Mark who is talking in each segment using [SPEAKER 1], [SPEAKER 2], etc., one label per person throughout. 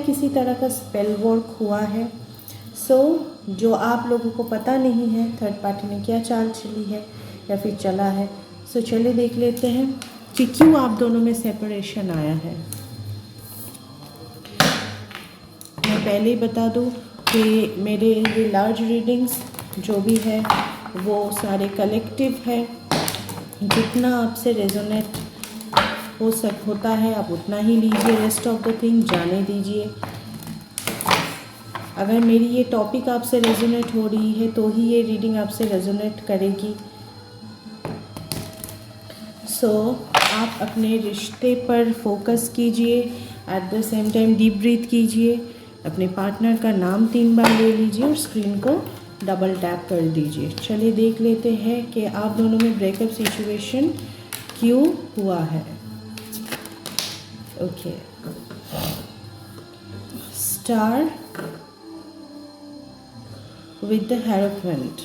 [SPEAKER 1] किसी तरह का स्पेल वर्क हुआ है। जो आप लोगों को पता नहीं है थर्ड पार्टी ने क्या चाल चली है या फिर चला है। चलिए देख लेते हैं कि क्यों आप दोनों में सेपरेशन आया है। मैं पहले ही बता दूं कि मेरे ये लार्ज रीडिंग्स जो भी है वो सारे कलेक्टिव है। जितना आपसे रेजोनेट होता है आप उतना ही लीजिए, रेस्ट ऑफ द थिंग जाने दीजिए। अगर मेरी ये टॉपिक आपसे रेजोनेट हो रही है तो ही ये रीडिंग आपसे रेजोनेट करेगी। आप अपने रिश्ते पर फोकस कीजिए, at the same time deep breath कीजिए, अपने पार्टनर का नाम 3 बार ले लीजिए और स्क्रीन को डबल टैप कर दीजिए। चलिए देख लेते हैं कि आप दोनों में ब्रेकअप सिचुएशन क्यों हुआ है। Okay, star with the hierophant.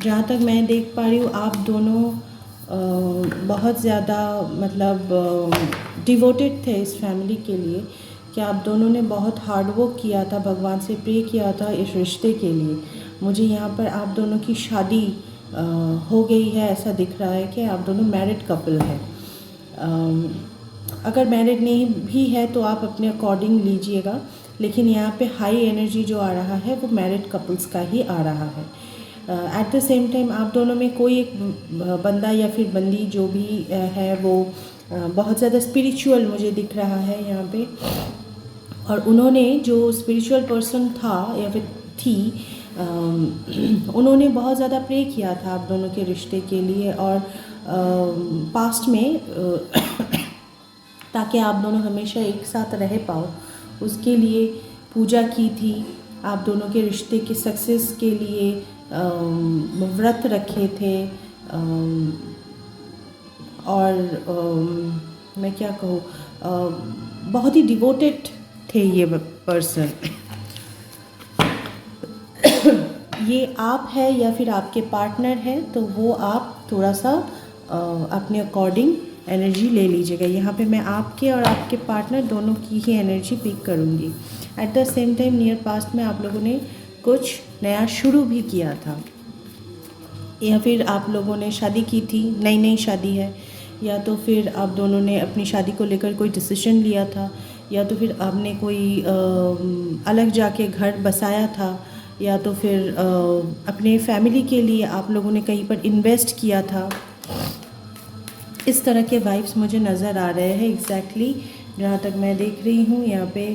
[SPEAKER 1] जहाँ तक मैं देख पा रही हूँ आप दोनों बहुत ज़्यादा मतलब डिवोटेड थे इस फैमिली के लिए, कि आप दोनों ने बहुत हार्ड वर्क किया था, भगवान से प्रे किया था इस रिश्ते के लिए। मुझे यहाँ पर आप दोनों की शादी हो गई है, ऐसा दिख रहा है कि आप दोनों मैरिड कपल हैं। अगर मैरिड नहीं भी है तो आप अपने अकॉर्डिंग लीजिएगा, लेकिन यहाँ पे हाई एनर्जी जो आ रहा है वो मैरिड कपल्स का ही आ रहा है। एट द सेम टाइम आप दोनों में कोई एक बंदा या फिर बंदी जो भी है वो बहुत ज़्यादा स्पिरिचुअल मुझे दिख रहा है यहाँ पे। और उन्होंने जो स्पिरिचुअल पर्सन था या फिर थी उन्होंने बहुत ज़्यादा प्रे किया था आप दोनों के रिश्ते के लिए, और पास्ट में ताकि आप दोनों हमेशा एक साथ रह पाओ उसके लिए पूजा की थी। आप दोनों के रिश्ते के सक्सेस के लिए व्रत रखे थे। और मैं क्या कहूँ, बहुत ही डिवोटेड थे ये पर्सन। ये आप है या फिर आपके पार्टनर है तो वो आप थोड़ा सा अपने अकॉर्डिंग एनर्जी ले लीजिएगा। यहाँ पे मैं आपके और आपके पार्टनर दोनों की ही एनर्जी पिक करूँगी। At the same time near past में आप लोगों ने कुछ नया शुरू भी किया था, या फिर आप लोगों ने शादी की थी, नई शादी है, या तो फिर आप दोनों ने अपनी शादी को लेकर कोई डिसीजन लिया था, या तो फिर आपने कोई अलग जाके घर बसाया था, या तो फिर अपने फैमिली के लिए आप लोगों ने कहीं पर इन्वेस्ट किया था। इस तरह के वाइब्स मुझे नज़र आ रहे हैं एग्जैक्टली जहाँ तक मैं देख रही हूँ। यहाँ पे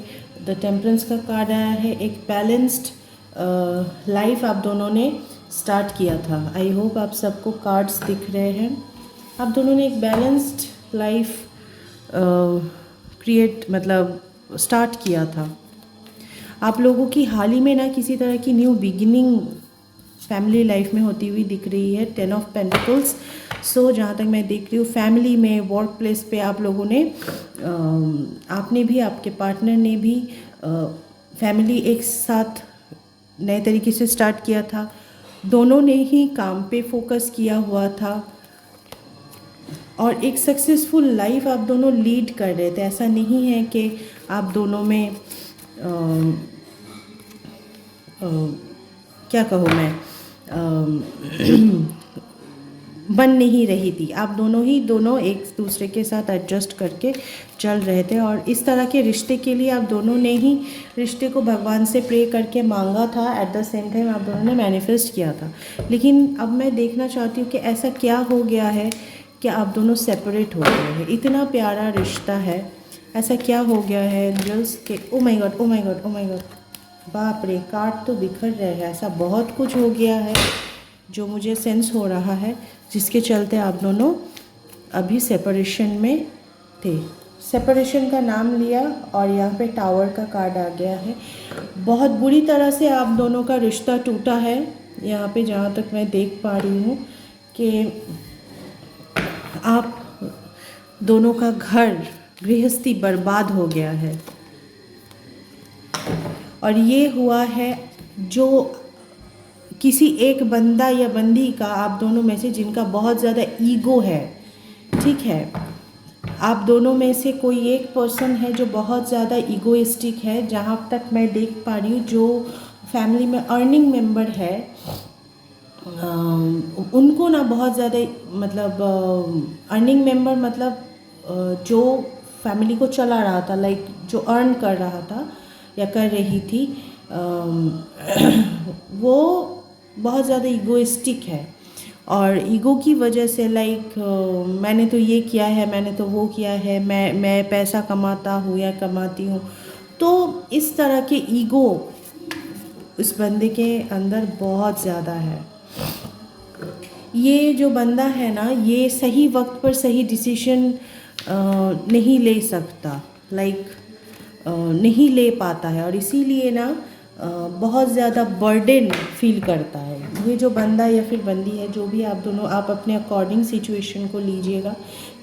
[SPEAKER 1] द टेम्परेंस का कार्ड आया है। एक बैलेंस्ड लाइफ आप दोनों ने स्टार्ट किया था। आई होप आप सबको कार्ड्स दिख रहे हैं। आप दोनों ने एक बैलेंस्ड लाइफ स्टार्ट किया था। आप लोगों की हाल ही में ना किसी तरह की न्यू बिगिनिंग फैमिली लाइफ में होती हुई दिख रही है। 10 ऑफ पेंटिकल्स। जहाँ तक मैं देख रही हूँ फैमिली में, वर्क प्लेस पे आप लोगों ने आपने भी, आपके पार्टनर ने भी फैमिली एक साथ नए तरीके से स्टार्ट किया था। दोनों ने ही काम पे फोकस किया हुआ था और एक सक्सेसफुल लाइफ आप दोनों लीड कर रहे थे। ऐसा नहीं है कि आप दोनों में क्या कहूँ मैं, बन नहीं रही थी। आप दोनों एक दूसरे के साथ एडजस्ट करके चल रहे थे, और इस तरह के रिश्ते के लिए आप दोनों ने ही रिश्ते को भगवान से प्रे करके मांगा था। एट द सेम टाइम आप दोनों ने मैनिफेस्ट किया था। लेकिन अब मैं देखना चाहती हूँ कि ऐसा क्या हो गया है कि आप दोनों सेपरेट हो गए हैं। इतना प्यारा रिश्ता है, ऐसा क्या हो गया है एंजल्स के? Oh my God, oh my God, oh my God, बाप रे, कार्ड तो बिखर रहे हैं। ऐसा बहुत कुछ हो गया है जो मुझे सेंस हो रहा है, जिसके चलते आप दोनों अभी सेपरेशन में थे। सेपरेशन का नाम लिया और यहाँ पे टावर का कार्ड आ गया है। बहुत बुरी तरह से आप दोनों का रिश्ता टूटा है। यहाँ पे जहाँ तक मैं देख पा रही हूँ कि आप दोनों का घर गृहस्थी बर्बाद हो गया है, और ये हुआ है जो किसी एक बंदा या बंदी का, आप दोनों में से जिनका बहुत ज़्यादा ईगो है, ठीक है, आप दोनों में से कोई एक पर्सन है जो बहुत ज़्यादा ईगोइस्टिक है, जहाँ तक मैं देख पा रही हूँ। जो फैमिली में अर्निंग मेंबर है, उनको ना बहुत ज़्यादा, मतलब अर्निंग मेंबर मतलब जो फैमिली को चला रहा था, लाइक जो अर्न कर रहा था या कर रही थी, वो बहुत ज़्यादा ईगोइस्टिक है। और ईगो की वजह से लाइक मैंने तो ये किया है, मैंने तो वो किया है, मैं पैसा कमाता हूँ या कमाती हूँ। तो इस तरह के ईगो उस बंदे के अंदर बहुत ज़्यादा है। ये जो बंदा है ना, ये सही वक्त पर सही डिसीजन नहीं ले सकता, लाइक नहीं ले पाता है, और इसीलिए ना बहुत ज़्यादा बर्डन फील करता है। ये जो बंदा या फिर बंदी है, जो भी आप दोनों, आप अपने अकॉर्डिंग सिचुएशन को लीजिएगा।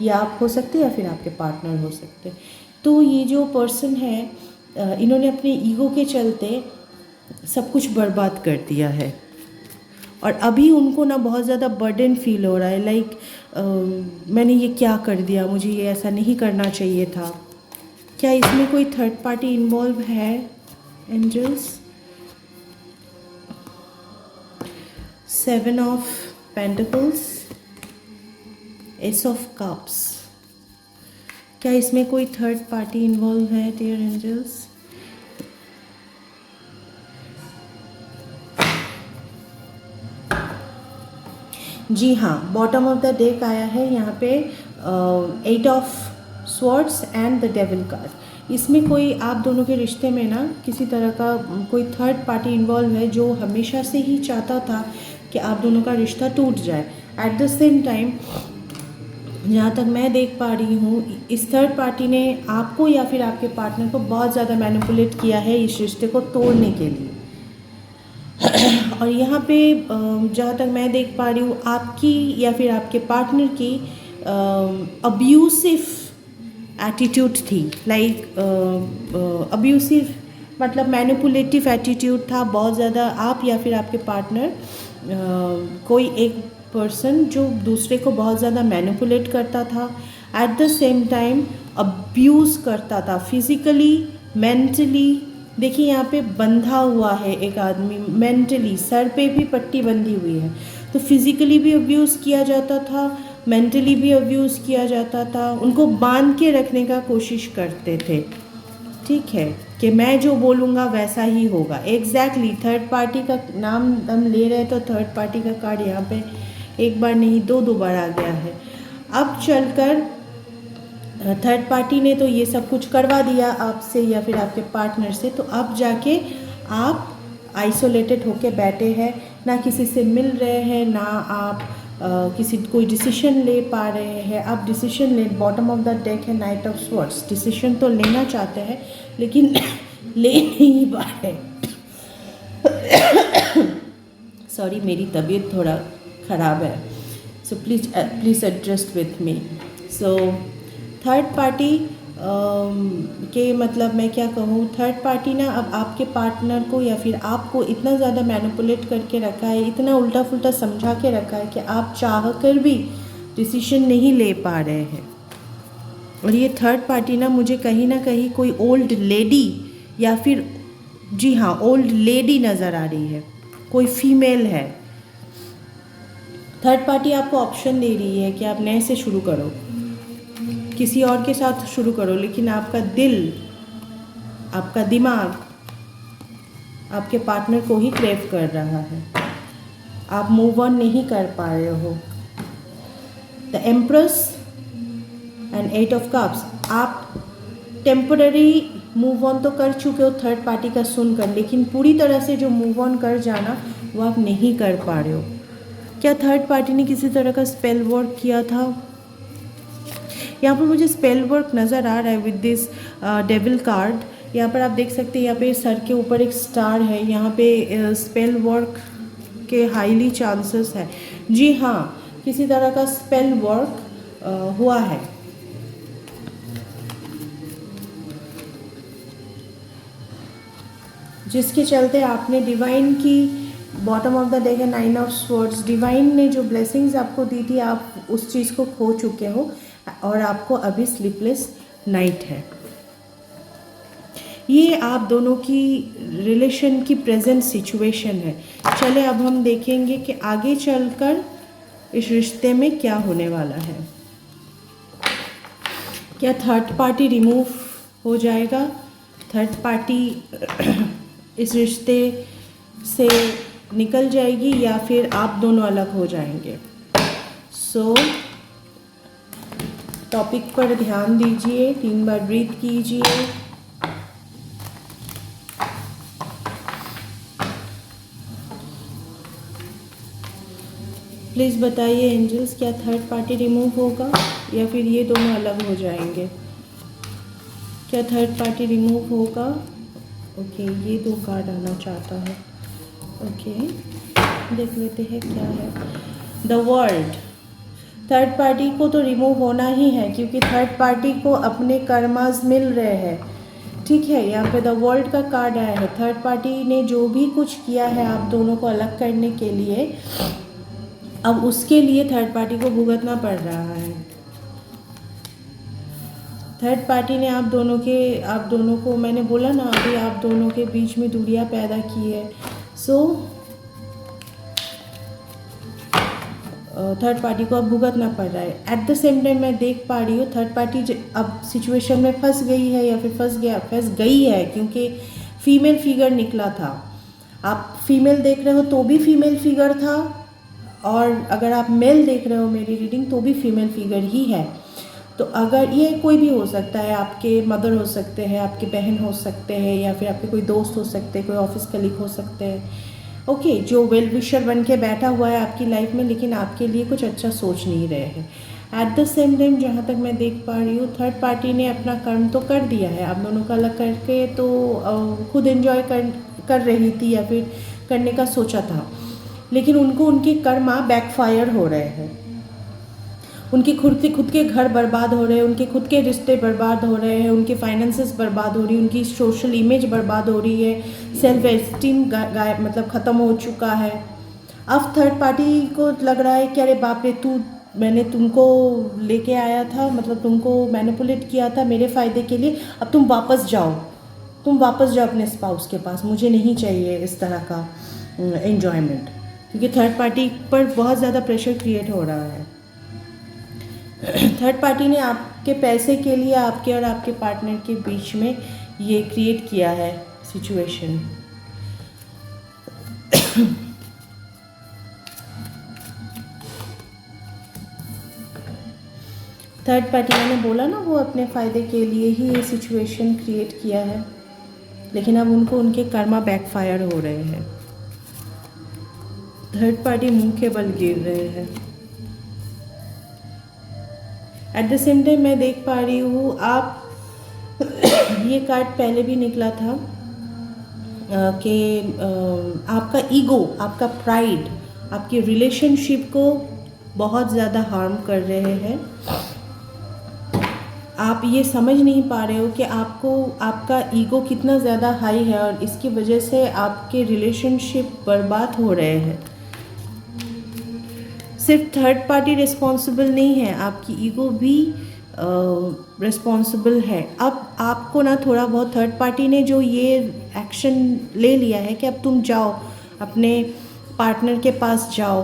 [SPEAKER 1] ये आप हो सकते या फिर आपके पार्टनर हो सकते। तो ये जो पर्सन है, इन्होंने अपने ईगो के चलते सब कुछ बर्बाद कर दिया है, और अभी उनको ना बहुत ज़्यादा बर्डन फील हो रहा है, लाइक मैंने ये क्या कर दिया, मुझे ये ऐसा नहीं करना चाहिए था। क्या इसमें कोई थर्ड पार्टी इन्वॉल्व है angels? 7 of pentacles, ace of cups. क्या इसमें कोई थर्ड पार्टी इन्वॉल्व है डियर एंजल्स? जी हाँ, बॉटम ऑफ द डेक आया है यहाँ पे 8 of swords and the devil card. इसमें कोई आप दोनों के रिश्ते में ना किसी तरह का कोई थर्ड पार्टी इन्वॉल्व है, जो हमेशा से ही चाहता था कि आप दोनों का रिश्ता टूट जाए। एट द सेम टाइम, जहाँ तक मैं देख पा रही हूँ, इस थर्ड पार्टी ने आपको या फिर आपके पार्टनर को बहुत ज़्यादा मैनिपुलेट किया है इस रिश्ते को तोड़ने के लिए। और यहाँ पे जहाँ तक मैं देख पा रही हूँ, आपकी या फिर आपके पार्टनर की अब्यूसिव एटीट्यूड थी, लाइक अब्यूसिव मतलब मैनिपुलेटिव एटीट्यूड था बहुत ज़्यादा। आप या फिर आपके पार्टनर, कोई एक पर्सन जो दूसरे को बहुत ज़्यादा मैनिपुलेट करता था, at the same time abuse करता था, फिज़िकली, मेंटली। देखिए यहाँ पे बंधा हुआ है एक आदमी, मेंटली सर पे भी पट्टी बंधी हुई है। तो फिज़िकली भी अब्यूज़ किया जाता था, मेंटली भी अब्यूज़ किया जाता था। उनको बांध के रखने का कोशिश करते थे, ठीक है, कि मैं जो बोलूँगा वैसा ही होगा। एग्जैक्टली थर्ड पार्टी का नाम हम ले रहे हैं, तो थर्ड पार्टी का कार्ड यहाँ पे एक बार नहीं दो बार आ गया है। अब चलकर थर्ड पार्टी ने तो ये सब कुछ करवा दिया आपसे या फिर आपके पार्टनर से, तो अब जाके आप आइसोलेटेड होके बैठे हैं, ना किसी से मिल रहे हैं, ना आप किसी कोई डिसीजन ले पा रहे हैं। आप डिसीजन ले, बॉटम ऑफ द डेक है नाइट ऑफ स्वॉर्ड्स। डिसीजन तो लेना चाहते हैं लेकिन ले नहीं पा रहे। सॉरी, मेरी तबीयत थोड़ा ख़राब है, so please adjust with me. So third party के मतलब मैं क्या कहूँ, थर्ड पार्टी ना अब आपके पार्टनर को या फिर आपको इतना ज़्यादा मैनिपुलेट करके रखा है, इतना उल्टा फुल्टा समझा के रखा है कि आप चाह कर भी डिसीजन नहीं ले पा रहे हैं। और ये थर्ड पार्टी ना कहीं कोई ओल्ड लेडी या फिर, जी हाँ, ओल्ड लेडी नज़र आ रही है, कोई फीमेल है। थर्ड पार्टी आपको ऑप्शन दे रही है कि आप नए से शुरू करो, किसी और के साथ शुरू करो, लेकिन आपका दिल, आपका दिमाग आपके पार्टनर को ही क्रेव कर रहा है। आप मूव ऑन नहीं कर पा रहे हो। The empress and 8 of cups, आप टेम्पररी मूव ऑन तो कर चुके हो थर्ड पार्टी का सुनकर, लेकिन पूरी तरह से जो मूव ऑन कर जाना वो आप नहीं कर पा रहे हो। क्या थर्ड पार्टी ने किसी तरह का स्पेल वर्क किया था? यहाँ पर मुझे स्पेल वर्क नज़र आ रहा है विद दिस डेविल कार्ड। यहाँ पर आप देख सकते हैं, यहाँ पे सर के ऊपर एक स्टार है, यहाँ पे स्पेल वर्क के हाईली चांसेस है। जी हाँ, किसी तरह का स्पेल वर्क हुआ है। जिसके चलते आपने डिवाइन की, बॉटम ऑफ द डेक है 9 ऑफ स्वॉर्ड्स, डिवाइन ने जो ब्लेसिंग्स आपको दी थी, आप उस चीज़ को खो चुके हो। और आपको अभी स्लीपलेस नाइट है। ये आप दोनों की रिलेशन की प्रेजेंट सिचुएशन है। चले अब हम देखेंगे कि आगे चलकर इस रिश्ते में क्या होने वाला है। क्या थर्ड पार्टी रिमूव हो जाएगा? थर्ड पार्टी इस रिश्ते से निकल जाएगी या फिर आप दोनों अलग हो जाएंगे? सो टॉपिक पर ध्यान दीजिए, 3 बार ब्रीथ कीजिए। प्लीज़ बताइए एंजल्स, क्या थर्ड पार्टी रिमूव होगा या फिर ये दोनों अलग हो जाएंगे? क्या थर्ड पार्टी रिमूव होगा? ओके, ये 2 कार्ड आना चाहता है। ओके, देख लेते हैं क्या है। द वर्ल्ड, थर्ड पार्टी को तो रिमूव होना ही है क्योंकि थर्ड पार्टी को अपने कर्मास मिल रहे हैं। ठीक है, यहाँ पे द वर्ल्ड का कार्ड आया है। थर्ड पार्टी ने जो भी कुछ किया है आप दोनों को अलग करने के लिए, अब उसके लिए थर्ड पार्टी को भुगतना पड़ रहा है। थर्ड पार्टी ने आप दोनों को, मैंने बोला ना अभी, आप दोनों के बीच में दूरियां पैदा की है। सो थर्ड पार्टी को अब भुगतना पड़ रहा है। एट द सेम टाइम मैं देख पा रही हूँ थर्ड पार्टी अब सिचुएशन में फंस गई है या फिर फंस गई है क्योंकि फीमेल फिगर निकला था। आप फीमेल देख रहे हो तो भी फीमेल फिगर था, और अगर आप मेल देख रहे हो मेरी रीडिंग तो भी फीमेल फिगर ही है। तो अगर ये कोई भी हो सकता है, आपके मदर हो सकते हैं, आपके बहन हो सकते हैं, या फिर आपके कोई दोस्त हो सकते हैं, कोई ऑफिस कलीग हो सकते हैं। ओके, जो वेल विशर बन के बैठा हुआ है आपकी लाइफ में लेकिन आपके लिए कुछ अच्छा सोच नहीं रहे हैं। एट द सेम टाइम जहाँ तक मैं देख पा रही हूँ थर्ड पार्टी ने अपना कर्म तो कर दिया है, आप दोनों का अलग करके तो खुद एंजॉय कर रही थी या फिर करने का सोचा था, लेकिन उनको उनके कर्मा बैकफायर हो रहे हैं। उनके खुद के घर बर्बाद हो रहे हैं, उनके खुद के रिश्ते बर्बाद हो रहे हैं, उनके फाइनेंसेस बर्बाद हो रही है, उनकी सोशल इमेज बर्बाद हो रही है, सेल्फ एस्टीम मतलब ख़त्म हो चुका है। अब थर्ड पार्टी को लग रहा है कि अरे बाप रे, मैंने तुमको लेके आया था, मतलब तुमको मैनिपुलेट किया था मेरे फ़ायदे के लिए, अब तुम वापस जाओ अपने स्पाउस के पास, मुझे नहीं चाहिए इस तरह का एन्जॉयमेंट। क्योंकि थर्ड पार्टी पर बहुत ज़्यादा प्रेशर क्रिएट हो रहा है। थर्ड पार्टी ने आपके पैसे के लिए आपके और आपके पार्टनर के बीच में ये क्रिएट किया है सिचुएशन। थर्ड पार्टी, मैंने बोला ना, वो अपने फ़ायदे के लिए ही ये सिचुएशन क्रिएट किया है, लेकिन अब उनको उनके कर्मा बैकफायर हो रहे हैं। थर्ड पार्टी मुंह के बल गिर रहे हैं। एट द सेम टाइम मैं देख पा रही हूँ आप ये कार्ड पहले भी निकला था कि आपका ईगो, आपका प्राइड आपकी रिलेशनशिप को बहुत ज़्यादा हार्म कर रहे हैं। आप ये समझ नहीं पा रहे हो कि आपका ईगो कितना ज़्यादा हाई है और इसकी वजह से आपके रिलेशनशिप बर्बाद हो रहे हैं। सिर्फ थर्ड पार्टी रिस्पॉन्सिबल नहीं है, आपकी ईगो भी रिस्पॉन्सिबल है। अब आपको ना थोड़ा बहुत थर्ड पार्टी ने जो ये एक्शन ले लिया है कि अब तुम जाओ अपने पार्टनर के पास जाओ,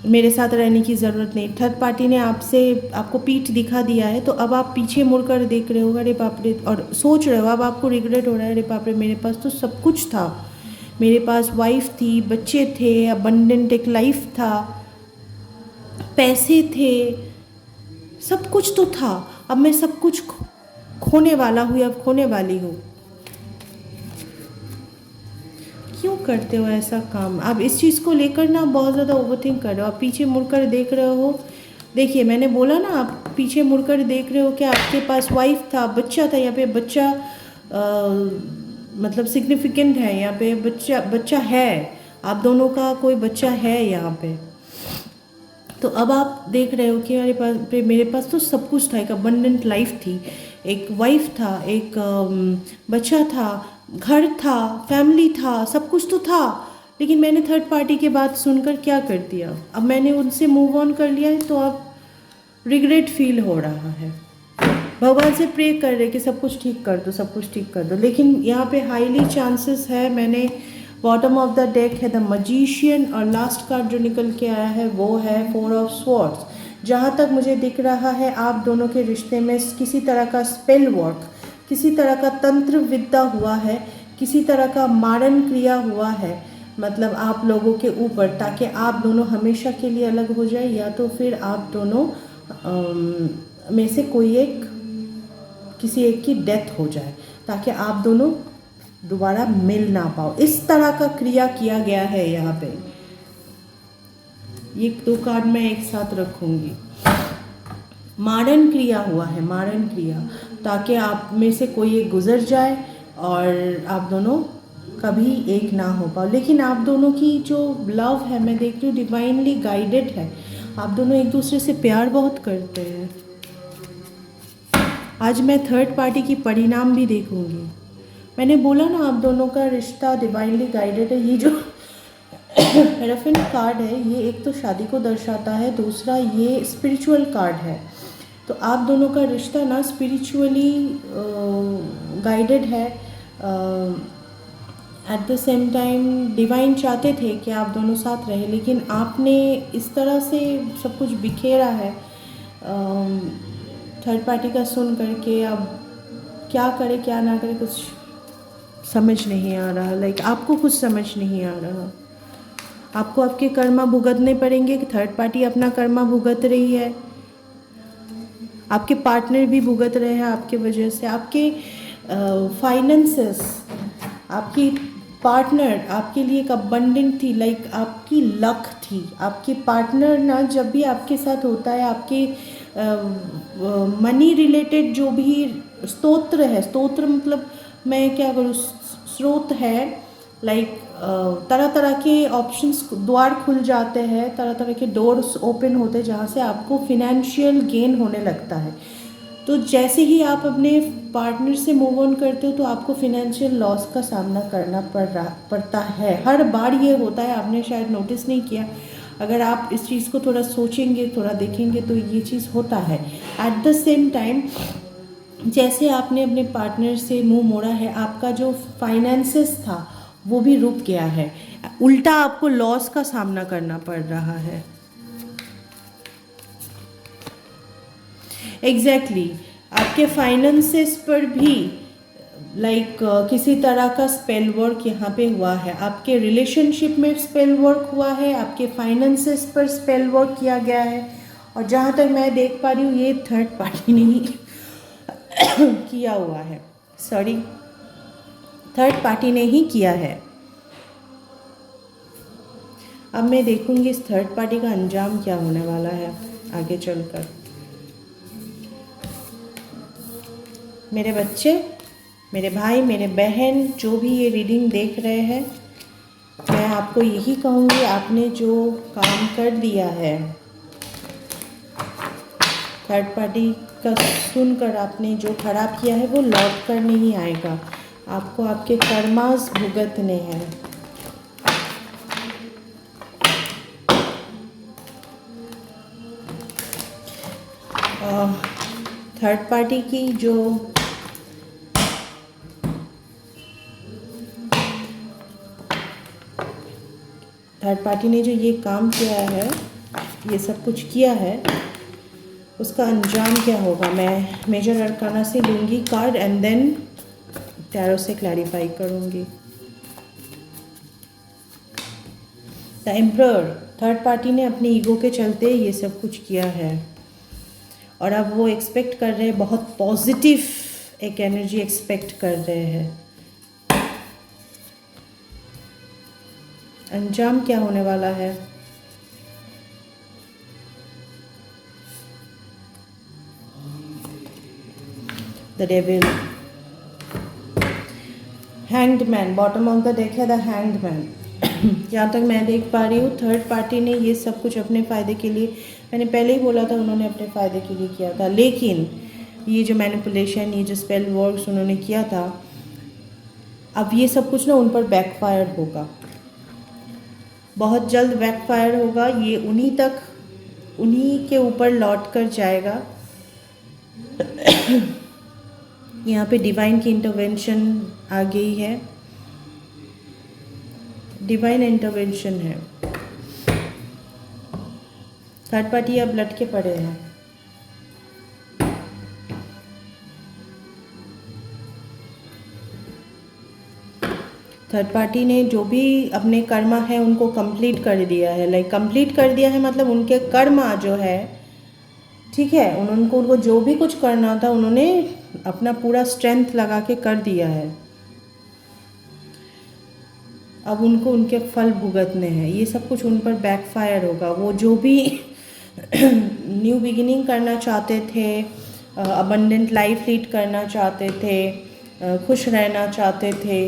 [SPEAKER 1] मेरे साथ रहने की ज़रूरत नहीं। थर्ड पार्टी ने आपको पीठ दिखा दिया है, तो अब आप पीछे मुड़कर देख रहे हो, अरे बाप रे, और सोच रहे हो, अब आपको रिग्रेट हो रहा है, अरे बाप रे, मेरे पास तो सब कुछ था, मेरे पास वाइफ थी, बच्चे थे, अबंडेंट एक लाइफ था, पैसे थे, सब कुछ तो था, अब मैं सब कुछ खोने वाला हूँ, अब खोने वाली हूँ। क्यों करते हो ऐसा काम? आप इस चीज़ को लेकर ना बहुत ज़्यादा ओवरथिंक कर रहे हो। आप पीछे मुड़कर देख रहे हो, देखिए मैंने बोला ना, आप पीछे मुड़कर देख रहे हो कि आपके पास वाइफ था, बच्चा था, यहाँ पे बच्चा मतलब सिग्निफिकेंट है, यहाँ पे बच्चा है, आप दोनों का कोई बच्चा है यहाँ पे। तो अब आप देख रहे हो कि मेरे पास तो सब कुछ था, एक अबंडेंट लाइफ थी, एक वाइफ था, एक बच्चा था, घर था, फैमिली था, सब कुछ तो था, लेकिन मैंने थर्ड पार्टी की बात सुनकर क्या कर दिया? अब मैंने उनसे मूव ऑन कर लिया है, तो अब रिग्रेट फील हो रहा है। भगवान से प्रे कर रहे कि सब कुछ ठीक कर दो, सब कुछ ठीक कर दो, लेकिन यहाँ पे हाईली चांसेस है, मैंने बॉटम ऑफ द डेक है द मजिशियन और लास्ट कार्ड जो निकल के आया है वो है 4 ऑफ स्वॉर्ड्स। जहाँ तक मुझे दिख रहा है आप दोनों के रिश्ते में किसी तरह का स्पेल वर्क, किसी तरह का तंत्र विद्या हुआ है, किसी तरह का मारण क्रिया हुआ है, मतलब आप लोगों के ऊपर, ताकि आप दोनों हमेशा के लिए अलग हो जाए, या तो फिर आप दोनों में से कोई एक, किसी एक की डेथ हो जाए ताकि आप दोनों दोबारा मिल ना पाओ। इस तरह का क्रिया किया गया है यहाँ पे। ये 2 कार्ड मैं एक साथ रखूंगी। मारण क्रिया हुआ है, मारण क्रिया, ताकि आप में से कोई एक गुजर जाए और आप दोनों कभी एक ना हो पाओ। लेकिन आप दोनों की जो लव है, मैं देख रही हूँ डिवाइनली गाइडेड है। आप दोनों एक दूसरे से प्यार बहुत करते हैं। आज मैं थर्ड पार्टी की परिणाम भी देखूंगी। मैंने बोला ना आप दोनों का रिश्ता डिवाइनली गाइडेड है। ये जो हेरोफेंट कार्ड है ये एक तो शादी को दर्शाता है, दूसरा ये स्पिरिचुअल कार्ड है। तो आप दोनों का रिश्ता ना स्पिरिचुअली गाइडेड है। At the same time divine चाहते थे कि आप दोनों साथ रहे, लेकिन आपने इस तरह से सब कुछ बिखेरा है थर्ड पार्टी का सुन करके। अब क्या करे क्या ना करे कुछ समझ नहीं आ रहा। लाइक आपको कुछ समझ नहीं आ रहा। आपको आपके कर्मा भुगतने पड़ेंगे कि थर्ड पार्टी अपना कर्मा भुगत रही है, आपके पार्टनर भी भुगत रहे हैं आपके वजह से। आपके फाइनेंसेस, आपकी पार्टनर आपके लिए एक अबंडेंट थी, लाइक आपकी लक थी। आपके पार्टनर ना जब भी आपके साथ होता है, आपके मनी रिलेटेड जो भी स्तोत्र है, स्तोत्र मतलब मैं क्या करूँ, स्रोत है, लाइक तरह तरह के ऑप्शंस, द्वार खुल जाते हैं, तरह तरह के डोर्स ओपन होते हैं जहाँ से आपको फिनेंशियल गेन होने लगता है। तो जैसे ही आप अपने पार्टनर से मूव ऑन करते हो तो आपको फिनेंशियल लॉस का सामना करना पड़ता है। हर बार ये होता है, आपने शायद नोटिस नहीं किया। अगर आप इस चीज़ को थोड़ा सोचेंगे, थोड़ा देखेंगे तो ये चीज़ होता है। एट द सेम टाइम जैसे आपने अपने पार्टनर से मुंह मोड़ा है, आपका जो फाइनेंसेस था वो भी रुक गया है। उल्टा आपको लॉस का सामना करना पड़ रहा है। एग्जैक्टली आपके फाइनेंसेस पर भी लाइक किसी तरह का स्पेल वर्क यहाँ पे हुआ है। आपके रिलेशनशिप में स्पेल वर्क हुआ है, आपके फाइनेंसेस पर स्पेल वर्क किया गया है। और जहाँ तक मैं देख पा रही हूँ ये थर्ड पार्टी ने ही किया हुआ है, सॉरी थर्ड पार्टी ने ही किया है। अब मैं देखूंगी इस थर्ड पार्टी का अंजाम क्या होने वाला है आगे चलकर। मेरे बच्चे, मेरे भाई, मेरे बहन जो भी ये रीडिंग देख रहे हैं, मैं आपको यही कहूँगी, आपने जो काम कर दिया है थर्ड पार्टी का सुनकर, आपने जो खराब किया है वो लौट कर नहीं आएगा। आपको आपके कर्मास भुगतने हैं। थर्ड पार्टी की जो थर्ड पार्टी ने जो ये काम किया है, ये सब कुछ किया है, उसका अंजाम क्या होगा मैं मेजर अरकाना से लूँगी कार्ड एंड देन टैरो से क्लैरिफाई करूँगी। द एम्परर, थर्ड पार्टी ने अपने ईगो के चलते ये सब कुछ किया है और अब वो एक्सपेक्ट कर रहे हैं, बहुत पॉजिटिव एक एनर्जी एक्सपेक्ट कर रहे हैं। अंजाम क्या होने वाला है? The devil, hanged man, bottom of the deck है द हैंग्ड मैन। जहाँ तक मैं देख पा रही हूँ थर्ड पार्टी ने ये सब कुछ अपने फ़ायदे के लिए, मैंने पहले ही बोला था उन्होंने अपने फ़ायदे के लिए किया था, लेकिन ये जो मैनिपुलेशन, ये जो स्पेल वर्क्स उन्होंने किया था, अब ये सब कुछ ना उन पर बैकफायर होगा, बहुत जल्द बैकफायर होगा। ये उन्हीं तक उन्हीं के ऊपर लौट कर जाएगा। यहाँ पे डिवाइन की इंटरवेंशन आ गई है, डिवाइन इंटरवेंशन है। थर्ड पार्टी अब लटके पड़े हैं। थर्ड पार्टी ने जो भी अपने कर्मा है उनको कंप्लीट कर दिया है। लाइक कंप्लीट कर दिया है मतलब उनके कर्मा जो है, ठीक है, उनको जो भी कुछ करना था उन्होंने अपना पूरा स्ट्रेंथ लगा के कर दिया है। अब उनको उनके फल भुगतने हैं। ये सब कुछ उन पर बैकफायर होगा। वो जो भी न्यू बिगिनिंग करना चाहते थे, अबंडेंट लाइफ लीड करना चाहते थे, खुश रहना चाहते थे,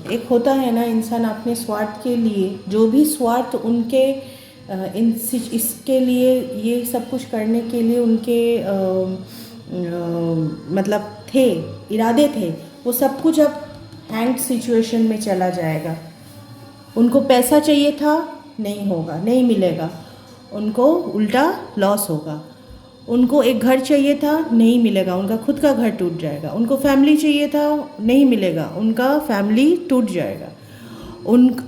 [SPEAKER 1] एक होता है ना इंसान अपने स्वार्थ के लिए, जो भी स्वार्थ उनके इसके लिए, ये सब कुछ करने के लिए उनके मतलब थे, इरादे थे, वो सब कुछ अब हैंग सिचुएशन में चला जाएगा। उनको पैसा चाहिए था, नहीं होगा, नहीं मिलेगा, उनको उल्टा लॉस होगा। उनको एक घर चाहिए था, नहीं मिलेगा, उनका खुद का घर टूट जाएगा। उनको फैमिली चाहिए था, नहीं मिलेगा, उनका फैमिली टूट जाएगा।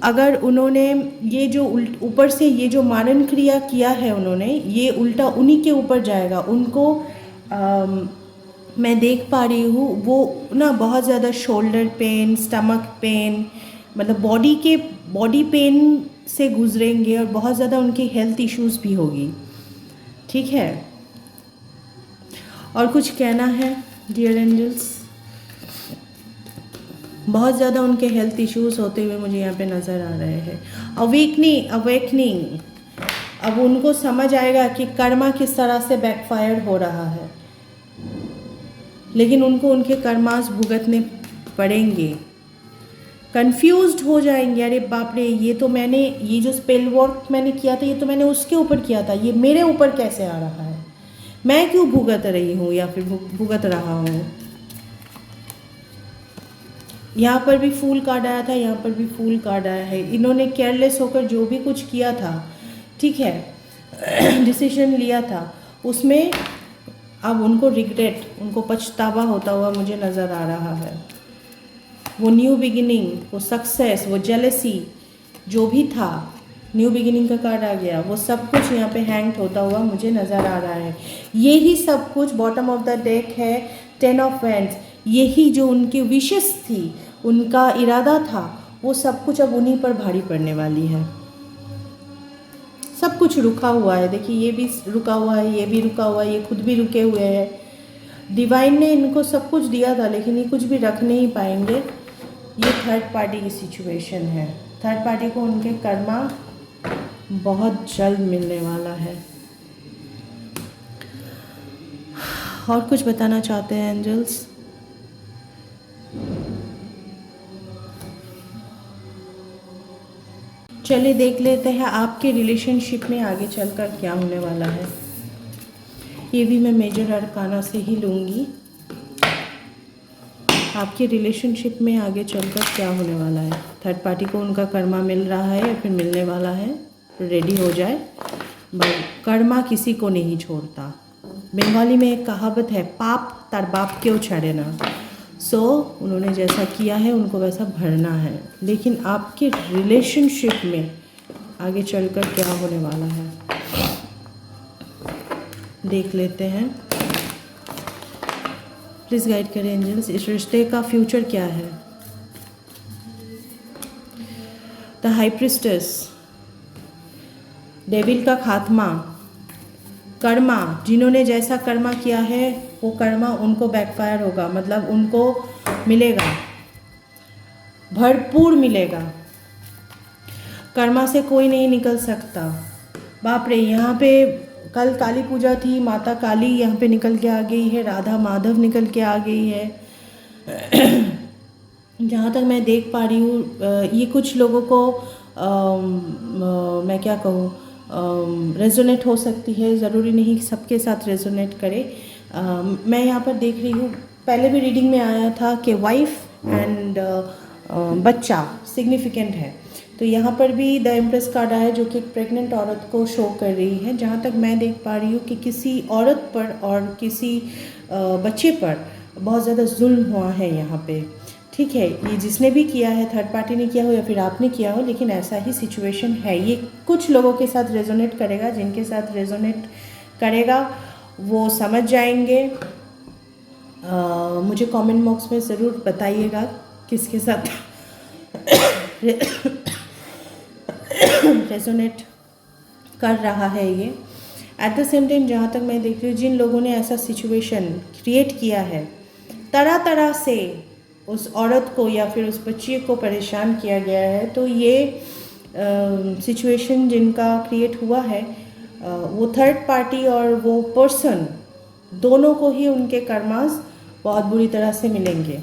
[SPEAKER 1] अगर उन्होंने ये जो ऊपर से ये जो मारण क्रिया किया है उन्होंने, ये उल्टा उन्हीं के ऊपर जाएगा। उनको मैं देख पा रही हूँ वो ना बहुत ज़्यादा शोल्डर पेन, स्टमक पेन, मतलब बॉडी पेन से गुजरेंगे और बहुत ज़्यादा उनकी हेल्थ इश्यूज़ भी होगी, ठीक है। और कुछ कहना है डियर एंजल्स? बहुत ज़्यादा उनके हेल्थ इश्यूज़ होते हुए मुझे यहाँ पे नज़र आ रहे हैं। अवेकनिंग, अब उनको समझ आएगा कि कर्मा किस तरह से बैकफायर हो रहा है, लेकिन उनको उनके कर्मास भुगतने पड़ेंगे। कंफ्यूज्ड हो जाएंगे, अरे बाप रे, ये तो मैंने, ये जो स्पेल वर्क मैंने किया था ये तो मैंने उसके ऊपर किया था, ये मेरे ऊपर कैसे आ रहा है, मैं क्यों भुगत रही हूँ या फिर भुगत रहा हूँ। यहाँ पर भी फूल कार्ड आया था, यहाँ पर भी फूल कार्ड आया है। इन्होंने केयरलेस होकर जो भी कुछ किया था, ठीक है, डिसीजन लिया था, उसमें अब उनको रिग्रेट, उनको पछतावा होता हुआ मुझे नज़र आ रहा है। वो न्यू बिगिनिंग, वो सक्सेस, वो जेलसी जो भी था, न्यू बिगिनिंग का कार्ड आ गया, वो सब कुछ यहाँ पे हैंग होता हुआ मुझे नज़र आ रहा है। यही सब कुछ बॉटम ऑफ द डेक है 10 ऑफ वैंड्स। यही जो उनकी विशेस थी, उनका इरादा था, वो सब कुछ अब उन्हीं पर भारी पड़ने वाली है। सब कुछ रुका हुआ है, देखिए ये भी रुका हुआ है, ये भी रुका हुआ है, ये खुद भी रुके हुए हैं। डिवाइन ने इनको सब कुछ दिया था लेकिन ये कुछ भी रख नहीं पाएंगे। ये थर्ड पार्टी की सिचुएशन है। थर्ड पार्टी को उनके कर्मा बहुत जल्द मिलने वाला है। और कुछ बताना चाहते हैं एंजल्स? चलिए देख लेते हैं आपके रिलेशनशिप में आगे चलकर क्या होने वाला है। ये भी मैं मेजर अरकाना से ही लूँगी। आपके रिलेशनशिप में आगे चलकर क्या होने वाला है। थर्ड पार्टी को उनका कर्मा मिल रहा है या फिर मिलने वाला है, रेडी हो जाए। कर्मा किसी को नहीं छोड़ता। बंगाली में एक कहावत है, पाप तार बाप क्यों छड़े ना। उन्होंने जैसा किया है उनको वैसा भरना है। लेकिन आपके रिलेशनशिप में आगे चलकर क्या होने वाला है देख लेते हैं। प्लीज़ गाइड करें एंजल्स, इस रिश्ते का फ्यूचर क्या है। द हाई प्रिस्टेस, डेविल का खात्मा, कर्मा, जिन्होंने जैसा कर्मा किया है वो कर्मा उनको बैकफायर होगा, मतलब उनको मिलेगा, भरपूर मिलेगा। कर्मा से कोई नहीं निकल सकता। बाप रे, यहाँ पे कल काली पूजा थी, माता काली यहाँ पे निकल के आ गई है, राधा माधव निकल के आ गई है। जहाँ तक मैं देख पा रही हूँ ये कुछ लोगों को मैं क्या कहूँ, रेजोनेट हो सकती है, ज़रूरी नहीं कि सबके साथ रेजोनेट करे। मैं यहाँ पर देख रही हूँ, पहले भी रीडिंग में आया था कि वाइफ एंड बच्चा सिग्निफिकेंट है। तो यहाँ पर भी द एम्प्रेस कार्ड आया जो कि एक प्रेग्नेंट औरत को शो कर रही है। जहाँ तक मैं देख पा रही हूँ कि किसी औरत पर और किसी बच्चे पर बहुत ज़्यादा जुल्म हुआ है यहाँ पे। ठीक है, ये जिसने भी किया है, थर्ड पार्टी ने किया हो या फिर आपने किया हो, लेकिन ऐसा ही सिचुएशन है। ये कुछ लोगों के साथ रेजोनेट करेगा, जिनके साथ रेजोनेट करेगा वो समझ जाएंगे। मुझे कमेंट बॉक्स में ज़रूर बताइएगा किसके साथ रेजोनेट कर रहा है ये। एट द सेम टाइम जहाँ तक मैं देख रही हूँ, जिन लोगों ने ऐसा सिचुएशन क्रिएट किया है, तरह तरह से उस औरत को या फिर उस बच्चे को परेशान किया गया है, तो ये सिचुएशन जिनका क्रिएट हुआ है, वो थर्ड पार्टी और वो पर्सन दोनों को ही उनके कर्मास बहुत बुरी तरह से मिलेंगे।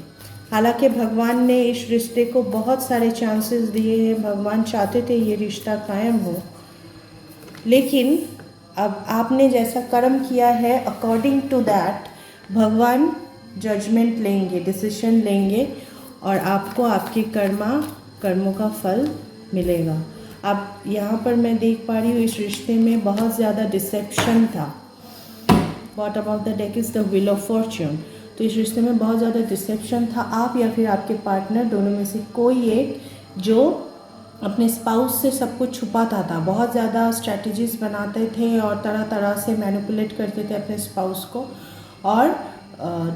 [SPEAKER 1] हालांकि भगवान ने इस रिश्ते को बहुत सारे चांसेस दिए हैं, भगवान चाहते थे ये रिश्ता कायम हो, लेकिन अब आपने जैसा कर्म किया है, अकॉर्डिंग टू दैट भगवान जजमेंट लेंगे, डिसीजन लेंगे और आपको आपके कर्मों का फल मिलेगा। अब यहाँ पर मैं देख पा रही हूँ इस रिश्ते में बहुत ज़्यादा डिसेप्शन था। What about the deck is the wheel of Fortune. तो इस रिश्ते में बहुत ज़्यादा डिसेप्शन था। आप या फिर आपके पार्टनर दोनों में से कोई एक जो अपने स्पाउस से सब कुछ छुपाता था, बहुत ज़्यादा स्ट्रैटेजीज बनाते थे और तरह तरह से मैनिपुलेट करते थे अपने स्पाउस को और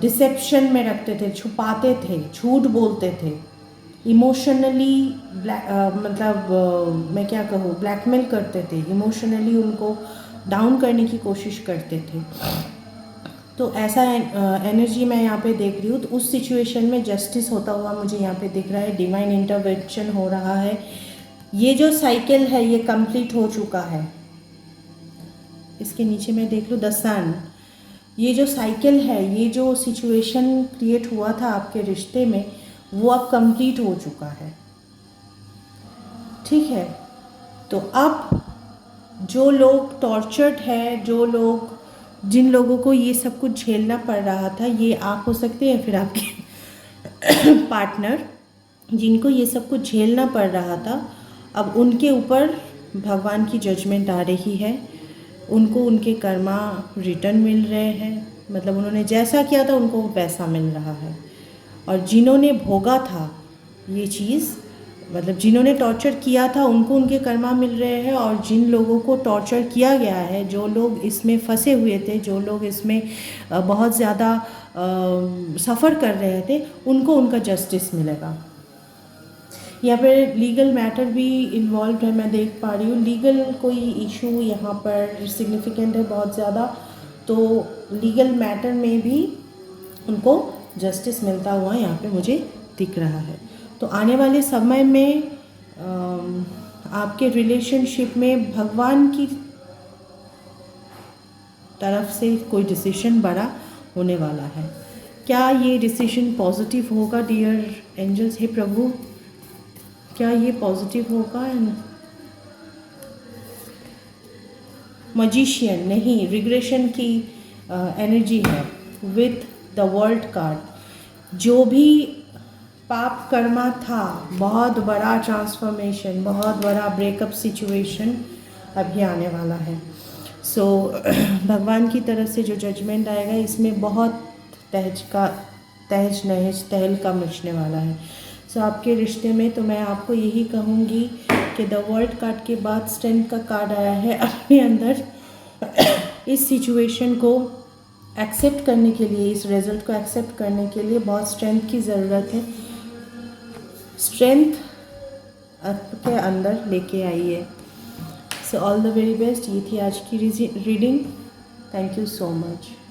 [SPEAKER 1] डिसेप्शन में रखते थे, छुपाते थे, झूठ बोलते थे, इमोशनली मैं क्या कहूँ, ब्लैकमेल करते थे, इमोशनली उनको डाउन करने की कोशिश करते थे। तो ऐसा एनर्जी मैं यहाँ पे देख रही हूँ। तो उस सिचुएशन में जस्टिस होता हुआ मुझे यहाँ पे दिख रहा है, डिवाइन इंटरवेंशन हो रहा है। ये जो साइकिल है ये कंप्लीट हो चुका है। इसके नीचे मैं देख लूँ द सन। ये जो साइकिल है, ये जो सिचुएशन क्रिएट हुआ था आपके रिश्ते में, वो अब कंप्लीट हो चुका है। ठीक है, तो अब जो लोग टॉर्चर्ड है, जिन लोगों को ये सब कुछ झेलना पड़ रहा था, ये आप हो सकते हैं फिर आपके पार्टनर, जिनको ये सब कुछ झेलना पड़ रहा था, अब उनके ऊपर भगवान की जजमेंट आ रही है। उनको उनके कर्मा रिटर्न मिल रहे हैं, मतलब उन्होंने जैसा किया था उनको वैसा मिल रहा है। और जिन्होंने भोगा था ये चीज़, मतलब जिन्होंने टॉर्चर किया था, उनको उनके कर्मा मिल रहे हैं। और जिन लोगों को टॉर्चर किया गया है, जो लोग इसमें फंसे हुए थे, जो लोग इसमें बहुत ज़्यादा सफ़र कर रहे थे, उनको उनका जस्टिस मिलेगा। यहाँ पर लीगल मैटर भी इन्वॉल्व है, मैं देख पा रही हूँ। लीगल कोई इशू यहाँ पर सिग्निफिकेंट है बहुत ज़्यादा, तो लीगल मैटर में भी उनको जस्टिस मिलता हुआ यहाँ पे मुझे दिख रहा है। तो आने वाले समय में आपके रिलेशनशिप में भगवान की तरफ से कोई डिसीजन बड़ा होने वाला है। क्या ये डिसीजन पॉजिटिव होगा डियर एंजल्स? हे प्रभु, क्या ये पॉजिटिव होगा? मजिशियन नहीं, रिग्रेशन की एनर्जी है विथ द वर्ल्ड कार्ड। जो भी पाप कर्मा था, बहुत बड़ा ट्रांसफॉर्मेशन, बहुत बड़ा ब्रेकअप सिचुएशन अभी आने वाला है। सो भगवान की तरफ से जो जजमेंट आएगा, इसमें बहुत तहलका मचने वाला है। सो आपके रिश्ते में तो मैं आपको यही कहूँगी कि द वर्ल्ड कार्ड के बाद स्ट्रेंथ का कार्ड आया है। अपने अंदर इस सिचुएशन को एक्सेप्ट करने के लिए, इस रिजल्ट को एक्सेप्ट करने के लिए बहुत स्ट्रेंथ की ज़रूरत है। स्ट्रेंथ आपके अंदर लेके आइए। So all the very best. ये थी आज की reading. Thank you so much.